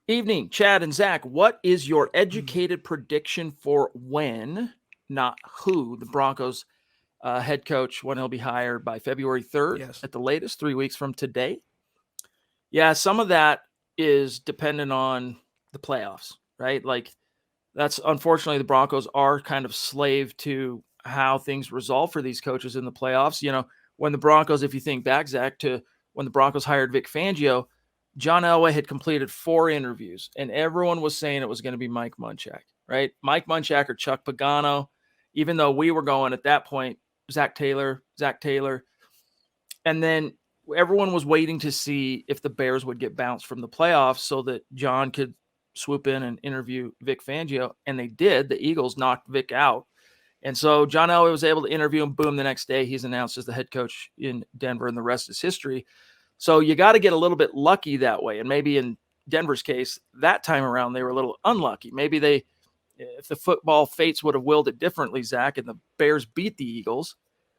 Evening, Chad and Zack. What is your educated prediction for when, not who, the Broncos head coach, when he'll be hired by February 3rd Yes. at the latest, 3 weeks from today? Yeah, some of that is dependent on the playoffs, right? Like, that's unfortunately the Broncos are kind of slave to how things resolve for these coaches in the playoffs. When the Broncos, if you think back, Zach, to when the Broncos hired Vic Fangio, John Elway had completed 4 interviews, and everyone was saying it was going to be Mike Munchak, right? Mike Munchak or Chuck Pagano, even though we were going at that point, Zach Taylor. And then everyone was waiting to see if the Bears would get bounced from the playoffs so that John could swoop in and interview Vic Fangio. And they did. The Eagles knocked Vic out. And so John Elway was able to interview him. Boom, the next day he's announced as the head coach in Denver, and the rest is history. So you got to get a little bit lucky that way. And maybe in Denver's case, that time around, they were a little unlucky. Maybe if the football fates would have willed it differently, Zach, and the Bears beat the Eagles,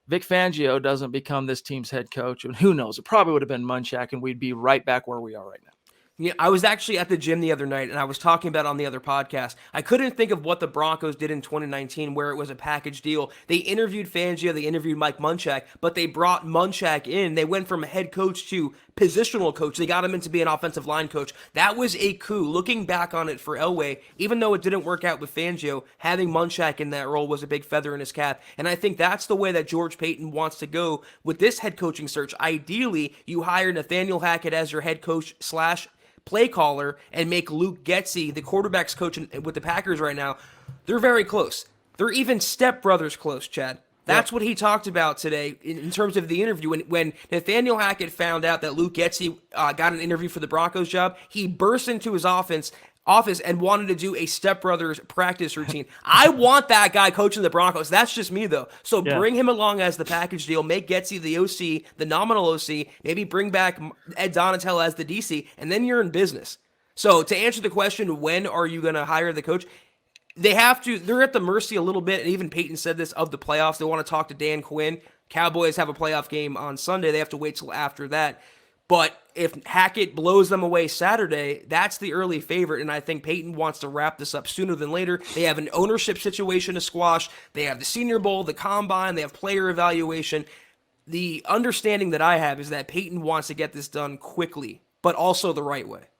Vic Fangio doesn't become this team's head coach. And who knows? It probably would have been Munchak, and we'd be right back where we are right now. Yeah, I was actually at the gym the other night, and I was talking about it on the other podcast. I couldn't think of what the Broncos did in 2019, where it was a package deal. They interviewed Fangio, they interviewed Mike Munchak, but they brought Munchak in. They went from head coach to positional coach. They got him in to be an offensive line coach. That was a coup. Looking back on it for Elway, even though it didn't work out with Fangio, having Munchak in that role was a big feather in his cap. And I think that's the way that George Paton wants to go with this head coaching search. Ideally, you hire Nathaniel Hackett as your head coach slash play caller and make Luke Getsy the quarterback's coach with the Packers right now. They're very close. They're even stepbrothers close, Chad. That's what he talked about today in terms of the interview. When Nathaniel Hackett found out that Luke Getsy got an interview for the Broncos job, he burst into his office and wanted to do a stepbrothers practice routine. I want that guy coaching the Broncos. That's just me, though. So bring him along as the package deal. Make Getsy the OC, the nominal OC. Maybe bring back Ed Donatello as the DC, and then you're in business. So to answer the question, when are you going to hire the coach? They're at the mercy a little bit, and even Peyton said this, of the playoffs. They want to talk to Dan Quinn. Cowboys have a playoff game on Sunday. They have to wait till after that. But if Hackett blows them away Saturday, that's the early favorite, and I think Peyton wants to wrap this up sooner than later. They have an ownership situation to squash. They have the Senior Bowl, the Combine, they have player evaluation. The understanding that I have is that Peyton wants to get this done quickly, but also the right way.